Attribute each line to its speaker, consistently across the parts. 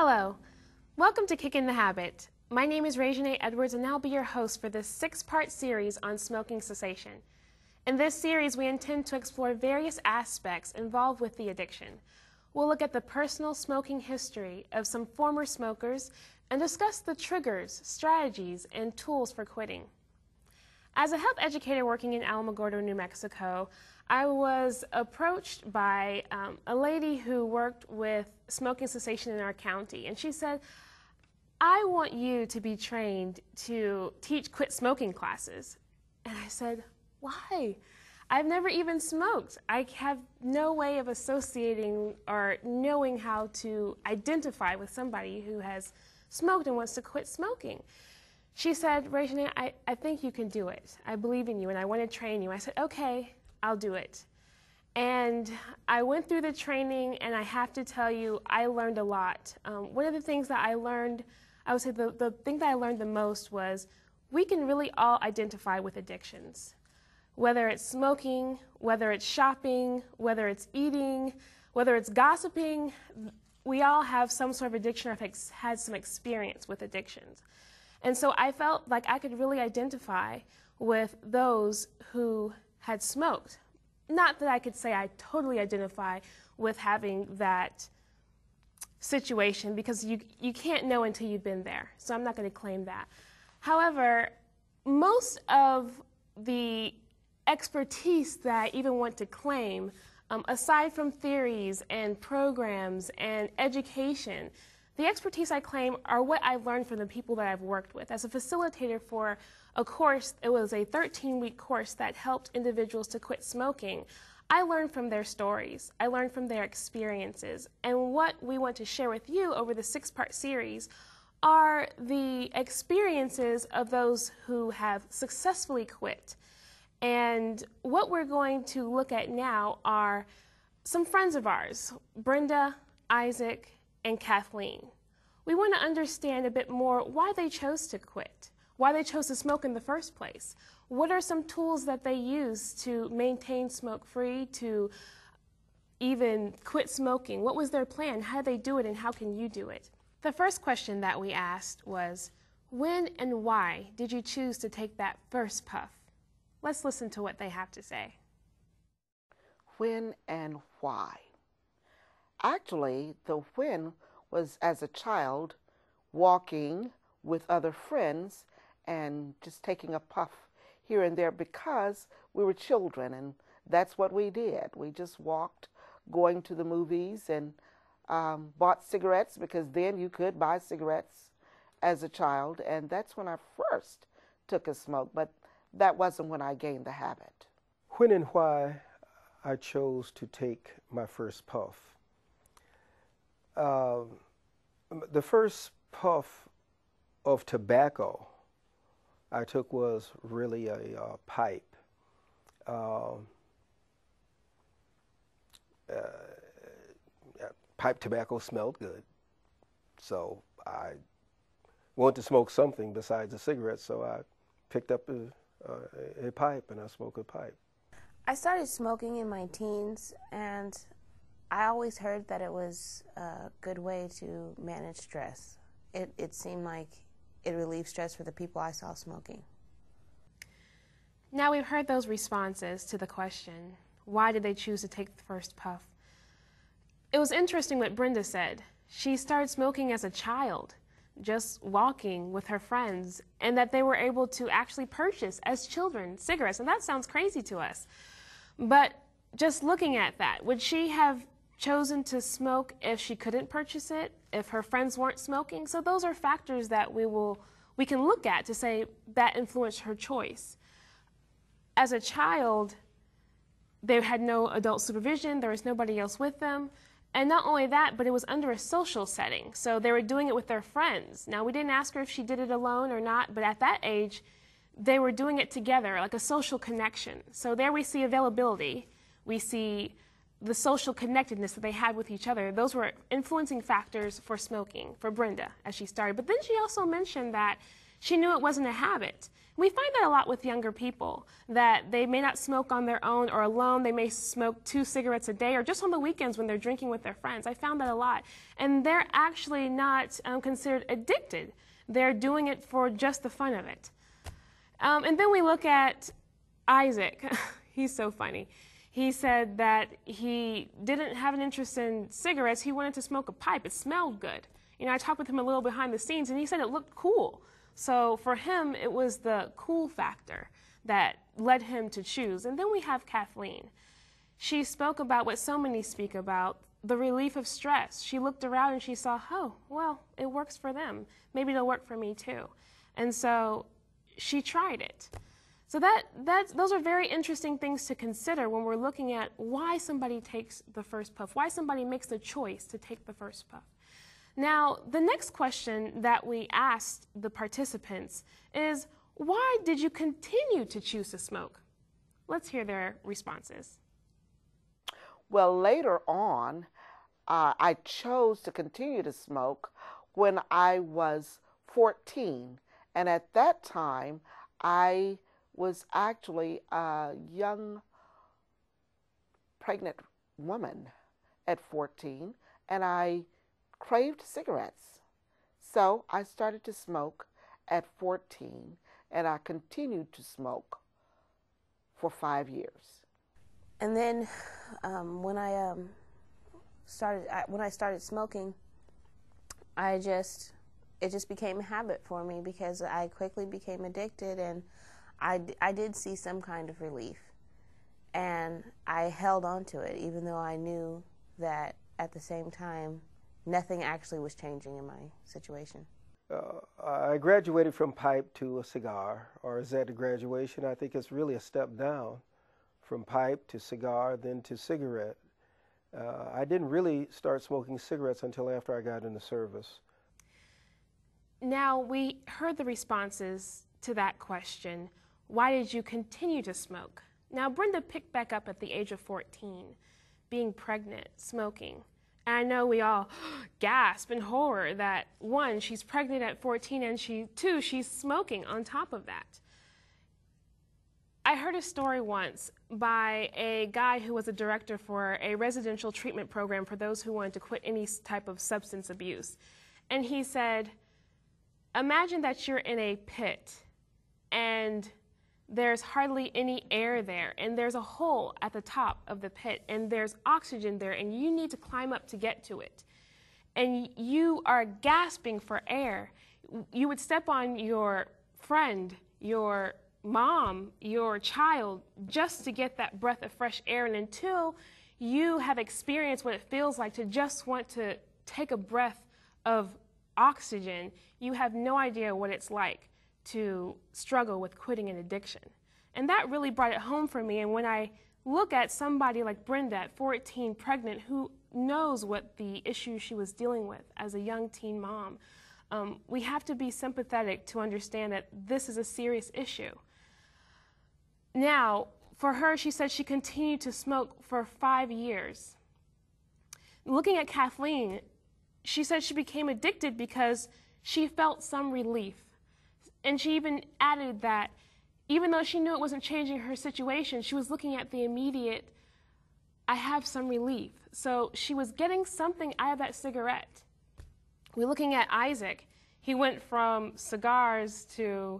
Speaker 1: Hello, welcome to Kicking the Habit. My name is Reginae Edwards and I'll be your host for this 6-part series on smoking cessation. In this series, we intend to explore various aspects involved with the addiction. We'll look at the personal smoking history of some former smokers and discuss the triggers, strategies, and tools for quitting. As a health educator working in Alamogordo, New Mexico, I was approached by a lady who worked with smoking cessation in our county, and she said, I want you to be trained to teach quit smoking classes. And I said, why? I've never even smoked. I have no way of associating or knowing how to identify with somebody who has smoked and wants to quit smoking. She said, Reginae, I think you can do it. I believe in you and I want to train you. I said, okay, I'll do it. And I went through the training, and I have to tell you, I learned a lot. One of the things that I learned, I would say the thing that I learned the most was we can really all identify with addictions. Whether it's smoking, whether it's shopping, whether it's eating, whether it's gossiping, we all have some sort of addiction or have had some experience with addictions. And so I felt like I could really identify with those who had smoked. Not that I could say I totally identify with having that situation, because you can't know until you've been there. So I'm not going to claim that. However, most of the expertise that I even want to claim, aside from theories and programs and education, the expertise I claim are what I learned from the people that I've worked with. As a facilitator for a course, it was a 13-week course that helped individuals to quit smoking. I learned from their stories. I learned from their experiences. And what we want to share with you over the 6-part series are the experiences of those who have successfully quit. And what we're going to look at now are some friends of ours, Brenda, Isaac, and Kathleen. We want to understand a bit more why they chose to quit, why they chose to smoke in the first place. What are some tools that they use to maintain smoke-free, to even quit smoking? What was their plan? How did they do it, and how can you do it? The first question that we asked was, when and why did you choose to take that first puff? Let's listen to what they have to say.
Speaker 2: When and why? Actually, the when was as a child walking with other friends and just taking a puff here and there because we were children, and that's what we did. We just walked, going to the movies, and bought cigarettes, because then you could buy cigarettes as a child, and that's when I first took a smoke, but that wasn't when I gained the habit.
Speaker 3: When and why I chose to take my first puff. The first puff of tobacco I took was really a pipe. Pipe tobacco smelled good, so I wanted to smoke something besides a cigarette, so I picked up a pipe, and I smoked a pipe.
Speaker 4: I started smoking in my teens, and I always heard that it was a good way to manage stress. It seemed like it relieved stress for the people I saw smoking.
Speaker 1: Now we've heard those responses to the question, why did they choose to take the first puff? It was interesting what Brenda said. She started smoking as a child, just walking with her friends, and that they were able to actually purchase, as children, cigarettes. And that sounds crazy to us. But just looking at that, would she have chosen to smoke if she couldn't purchase it, if her friends weren't smoking? So those are factors that we can look at to say that influenced her choice. As a child, they had no adult supervision, there was nobody else with them, and not only that, but it was under a social setting, so they were doing it with their friends. Now, we didn't ask her if she did it alone or not, but at that age, they were doing it together, like a social connection. So there we see availability, we see the social connectedness that they had with each other. Those were influencing factors for smoking, for Brenda, as she started. But then she also mentioned that she knew it wasn't a habit. We find that a lot with younger people, that they may not smoke on their own or alone. They may smoke 2 cigarettes a day or just on the weekends when they're drinking with their friends. I found that a lot. And they're actually not considered addicted. They're doing it for just the fun of it. And then we look at Isaac. He's so funny. He said that he didn't have an interest in cigarettes. He wanted to smoke a pipe. It smelled good. You know, I talked with him a little behind the scenes, and he said it looked cool. So for him, it was the cool factor that led him to choose. And then we have Kathleen. She spoke about what so many speak about, the relief of stress. She looked around and she saw, oh, well, it works for them. Maybe it'll work for me too. And so she tried it. So those are very interesting things to consider when we're looking at why somebody takes the first puff, why somebody makes the choice to take the first puff. Now, the next question that we asked the participants is, why did you continue to choose to smoke? Let's hear their responses.
Speaker 2: Well, later on, I chose to continue to smoke when I was 14. And at that time, I was actually a young pregnant woman at 14, and I craved cigarettes. So I started to smoke at 14, and I continued to smoke for 5 years.
Speaker 4: And then when I started smoking, it just became a habit for me because I quickly became addicted, and I did see some kind of relief. And I held on to it, even though I knew that at the same time, nothing actually was changing in my situation.
Speaker 3: I graduated from pipe to a cigar, or is that a graduation? I think it's really a step down from pipe to cigar, then to cigarette. I didn't really start smoking cigarettes until after I got in the service.
Speaker 1: Now, we heard the responses to that question. Why did you continue to smoke? Now, Brenda picked back up at the age of 14, being pregnant, smoking. And I know we all gasp in horror that, one, she's pregnant at 14, and two, she's smoking on top of that. I heard a story once by a guy who was a director for a residential treatment program for those who wanted to quit any type of substance abuse. And he said, imagine that you're in a pit and there's hardly any air there, and there's a hole at the top of the pit, and there's oxygen there, and you need to climb up to get to it. And you are gasping for air. You would step on your friend, your mom, your child, just to get that breath of fresh air. And until you have experienced what it feels like to just want to take a breath of oxygen, you have no idea what it's like to struggle with quitting an addiction. And that really brought it home for me. And when I look at somebody like Brenda at 14, pregnant, who knows what the issues she was dealing with as a young teen mom, we have to be sympathetic to understand that this is a serious issue. Now, for her, she said she continued to smoke for 5 years. Looking at Kathleen, she said she became addicted because she felt some relief. And she even added that even though she knew it wasn't changing her situation, she was looking at the immediate, I have some relief. So she was getting something out of that cigarette. We're looking at Isaac. He went from cigars to,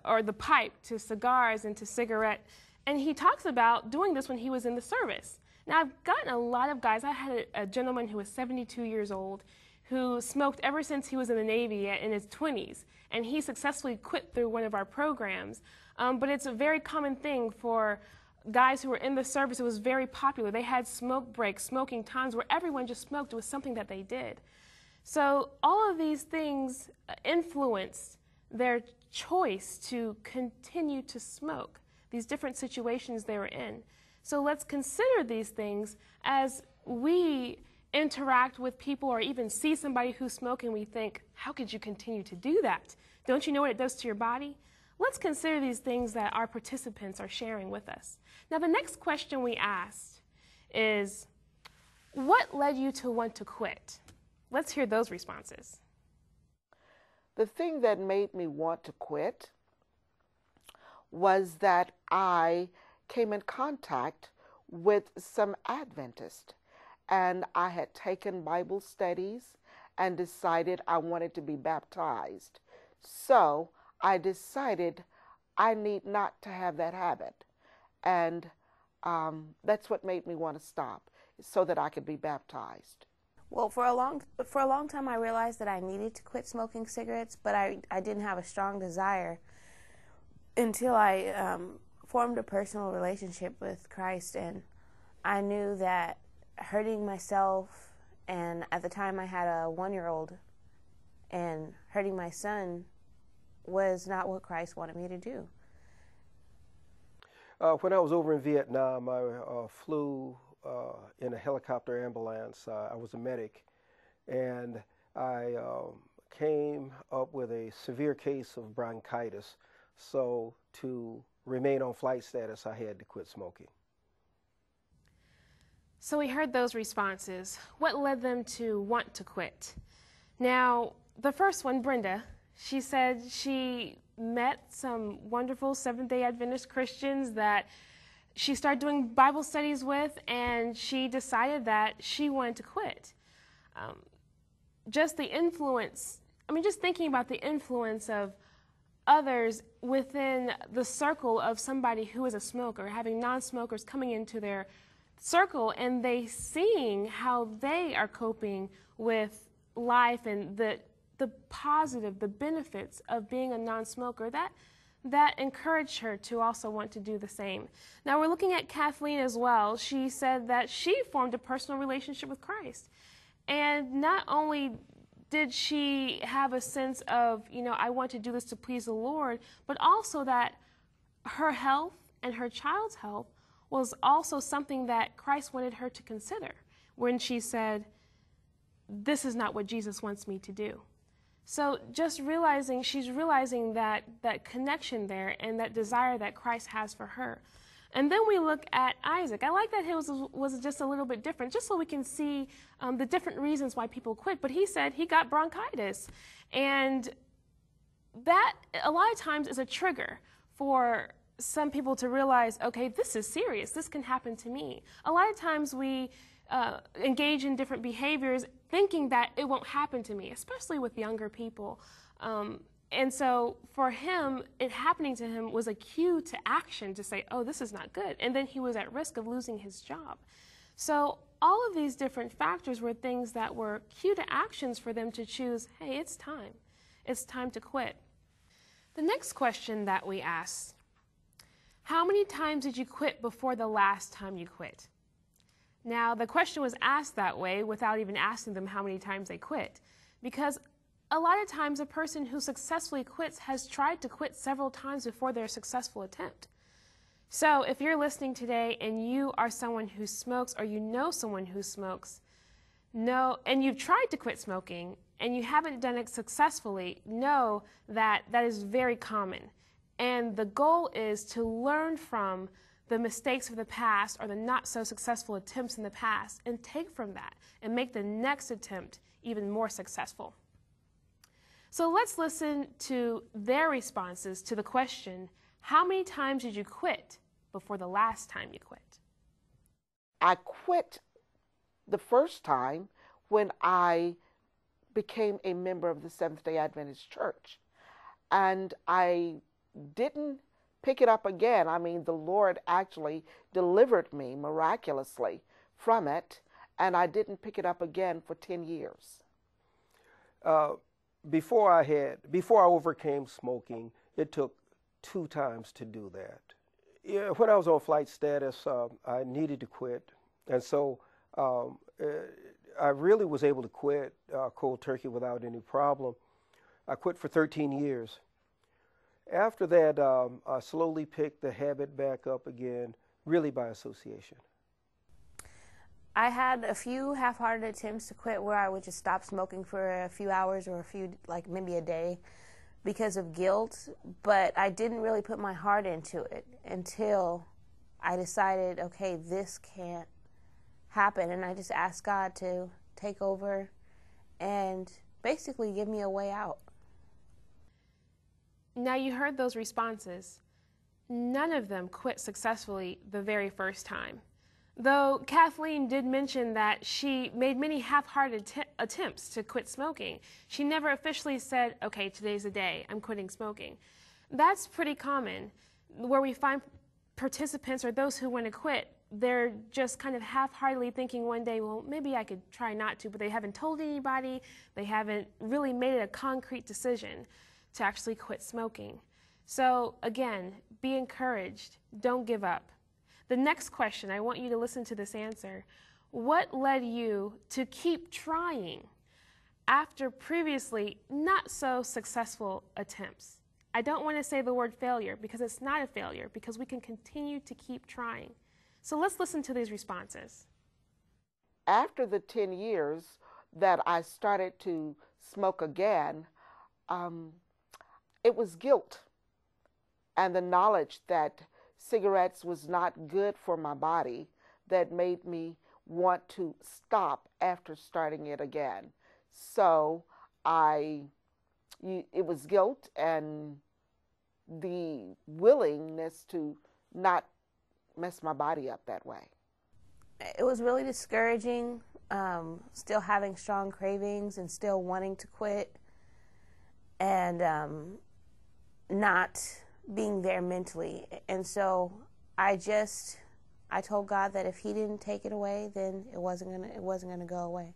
Speaker 1: or the pipe to cigars and to cigarette. And he talks about doing this when he was in the service. Now, I've gotten a lot of guys. I had a gentleman who was 72 years old who smoked ever since he was in the Navy in his 20s. And he successfully quit through one of our programs. But it's a very common thing for guys who were in the service. It was very popular. They had smoke breaks, smoking times where everyone just smoked. It was something that they did. So all of these things influenced their choice to continue to smoke, these different situations they were in. So let's consider these things as we interact with people or even see somebody who's smoking. We think, how could you continue to do that? Don't you know what it does to your body? Let's consider these things that our participants are sharing with us. Now, the next question we asked is, what led you to want to quit? Let's hear those responses.
Speaker 2: The thing that made me want to quit was that I came in contact with some Adventists, and I had taken Bible studies and decided I wanted to be baptized. So I decided I need not to have that habit. And that's what made me want to stop, so that I could be baptized.
Speaker 4: Well, for a long time, I realized that I needed to quit smoking cigarettes, but I didn't have a strong desire until I formed a personal relationship with Christ, and I knew that hurting myself, and at the time I had a 1-year-old, and hurting my son was not what Christ wanted me to do.
Speaker 3: When I was over in Vietnam, I flew in a helicopter ambulance. I was a medic, and I came up with a severe case of bronchitis. So to remain on flight status, I had to quit smoking.
Speaker 1: So we heard those responses. What led them to want to quit? Now, the first one, Brenda, she said she met some wonderful Seventh-day Adventist Christians that she started doing Bible studies with, and she decided that she wanted to quit. Just the influence, just thinking about the influence of others within the circle of somebody who is a smoker, having non-smokers coming into their circle, and they seeing how they are coping with life and the positive, the benefits of being a non-smoker, that encouraged her to also want to do the same. Now we're looking at Kathleen as well. She said that she formed a personal relationship with Christ. And not only did she have a sense of, I want to do this to please the Lord, but also that her health and her child's health was also something that Christ wanted her to consider when she said, this is not what Jesus wants me to do. So just she's realizing that connection there and that desire that Christ has for her. And then we look at Isaac. I like that his was just a little bit different, just so we can see the different reasons why people quit. But he said he got bronchitis. And that, a lot of times, is a trigger for some people to realize, okay, this is serious. This can happen to me. A lot of times we engage in different behaviors thinking that it won't happen to me, especially with younger people. And so for him, it happening to him was a cue to action to say, oh, this is not good. And then he was at risk of losing his job. So all of these different factors were things that were cue to actions for them to choose, hey, it's time. It's time to quit. The next question that we asked, how many times did you quit before the last time you quit? Now, the question was asked that way without even asking them how many times they quit, because a lot of times a person who successfully quits has tried to quit several times before their successful attempt. So if you're listening today and you are someone who smokes, or you know someone who smokes, and you've tried to quit smoking and you haven't done it successfully, know that that is very common. And the goal is to learn from the mistakes of the past or the not so successful attempts in the past and take from that and make the next attempt even more successful. So let's listen to their responses to the question, how many times did you quit before the last time you quit?
Speaker 2: I quit the first time when I became a member of the Seventh-day Adventist Church. And I didn't pick it up again. The Lord actually delivered me miraculously from it, and I didn't pick it up again for 10 years.
Speaker 3: Before I overcame smoking, it took 2 times to do that. Yeah, when I was on flight status, I needed to quit, and so I really was able to quit cold turkey without any problem. I quit for 13 years. After that, I slowly picked the habit back up again, really by association.
Speaker 4: I had a few half-hearted attempts to quit where I would just stop smoking for a few hours or maybe a day because of guilt, but I didn't really put my heart into it until I decided, okay, this can't happen, and I just asked God to take over and basically give me a way out.
Speaker 1: Now you heard those responses. none of them quit successfully the very first time. Though Kathleen did mention that she made many half-hearted attempts to quit smoking, she never officially said, okay, today's the day, I'm quitting smoking. That's pretty common, where we find participants or those who want to quit, they're just kind of half-heartedly thinking one day, well, maybe I could try not to, but they haven't told anybody, they haven't really made it a concrete decision to actually quit smoking. So again, be encouraged, don't give up. The next question, I want you to listen to this answer. What led you to keep trying after previously not so successful attempts? I don't want to say the word failure because it's not a failure, because we can continue to keep trying. So let's listen to these responses.
Speaker 2: After the 10 years that I started to smoke again, it was guilt and the knowledge that cigarettes was not good for my body that made me want to stop after starting it again. So it was guilt and the willingness to not mess my body up that way.
Speaker 4: It was really discouraging, still having strong cravings and still wanting to quit, and not being there mentally. And so I told God that if He didn't take it away, then it wasn't gonna go away.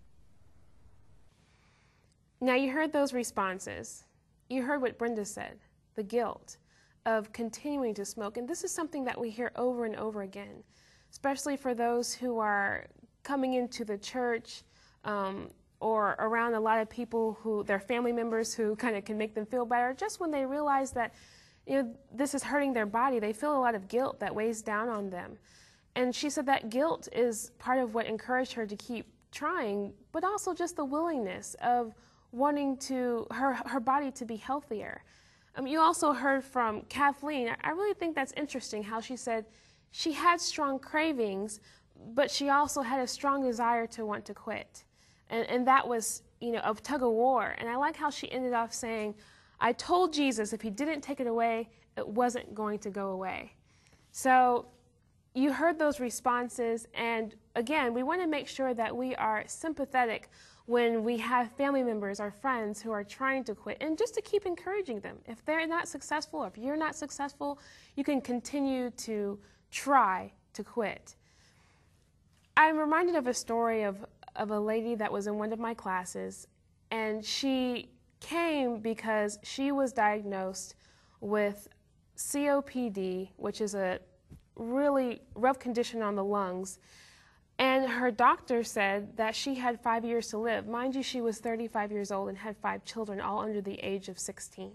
Speaker 1: Now you heard those responses. You heard what Brenda said, the guilt of continuing to smoke. And this is something that we hear over and over again, especially for those who are coming into the church or around a lot of people who, their family members who kind of can make them feel better. Just when they realize that, this is hurting their body, they feel a lot of guilt that weighs down on them. And she said that guilt is part of what encouraged her to keep trying, but also just the willingness of wanting her body to be healthier. You also heard from Kathleen. I really think that's interesting how she said she had strong cravings, but she also had a strong desire to want to quit. And that was, a tug of war. And I like how she ended off saying, I told Jesus if He didn't take it away, it wasn't going to go away. So you heard those responses. And again, we want to make sure that we are sympathetic when we have family members or friends who are trying to quit, and just to keep encouraging them. If they're not successful, or if you're not successful, you can continue to try to quit. I'm reminded of a story of a lady that was in one of my classes, and she came because she was diagnosed with COPD, which is a really rough condition on the lungs. And her doctor said that she had 5 years to live. Mind you, she was 35 years old and had 5 children, all under the age of 16.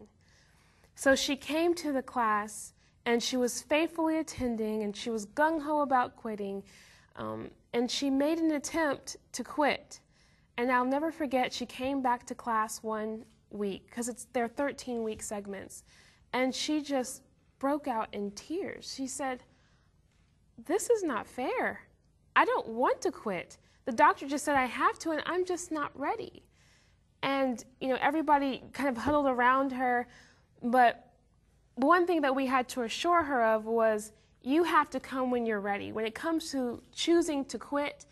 Speaker 1: So she came to the class, and she was faithfully attending, and she was gung-ho about quitting. And she made an attempt to quit. And I'll never forget, she came back to class one week, because they're 13-week segments, and she just broke out in tears. She said, "This is not fair. I don't want to quit. The doctor just said I have to, and I'm just not ready." And, everybody kind of huddled around her. But one thing that we had to assure her of was, you have to come when you're ready. When it comes to choosing to quit,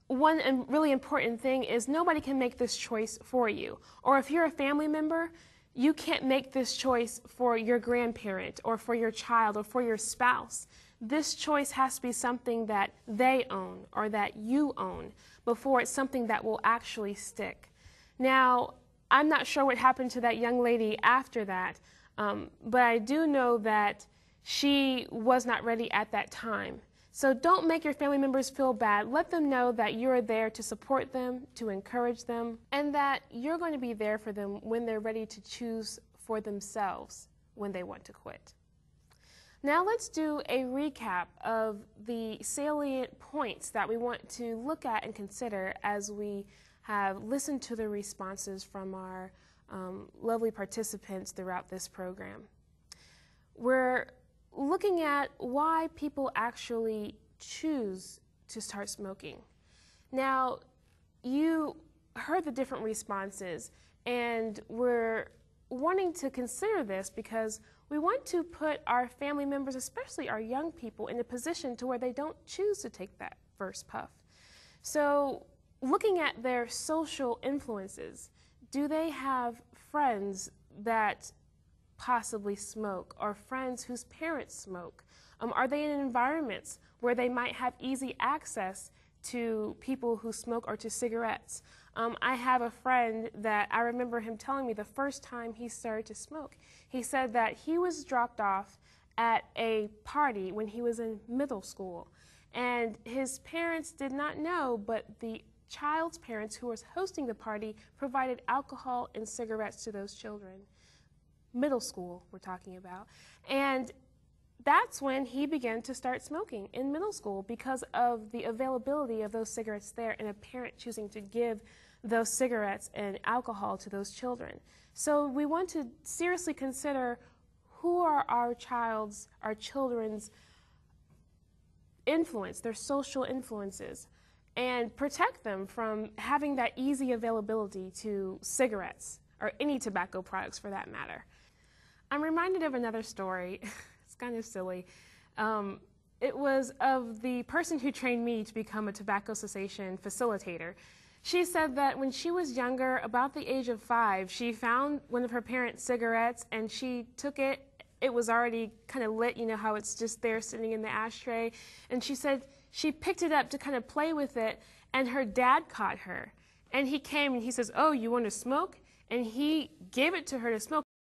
Speaker 1: one really important thing is nobody can make this choice for you. Or if you're a family member, you can't make this choice for your grandparent or for your child or for your spouse. This choice has to be something that they own or that you own before it's something that will actually stick. Now, I'm not sure what happened to that young lady after that, but I do know that she was not ready at that time. So don't make your family members feel bad. Let them know that you're there to support them, to encourage them, and that you're going to be there for them when they're ready to choose for themselves when they want to quit. Now let's do a recap of the salient points that we want to look at and consider as we have listened to the responses from our lovely participants throughout this program. We're looking at why people actually choose to start smoking. Now, you heard the different responses, and we're wanting to consider this because we want to put our family members, especially our young people, in a position to where they don't choose to take that first puff. So looking at their social influences, do they have friends that possibly smoke, or friends whose parents smoke? Are they in environments where they might have easy access to people who smoke or to cigarettes? I have a friend that I remember him telling me the first time he started to smoke. He said that he was dropped off at a party when he was in middle school, and his parents did not know, but the child's parents who was hosting the party provided alcohol and cigarettes to those children. Middle school we're talking about. And that's when he began to start smoking in middle school, because of the availability of those cigarettes there and a parent choosing to give those cigarettes and alcohol to those children. So we want to seriously consider who are our children's influence, their social influences, and protect them from having that easy availability to cigarettes or any tobacco products for that matter. I'm reminded of another story. It's kind of silly. It was of the person who trained me to become a tobacco cessation facilitator. She said that when she was younger, about the age of 5, she found one of her parents' cigarettes and she took it. It was already kind of lit, you know how it's just there sitting in the ashtray. And she said she picked it up to kind of play with it, and her dad caught her. And he came and he says, "Oh, you want to smoke?" And he gave it to her to smoke.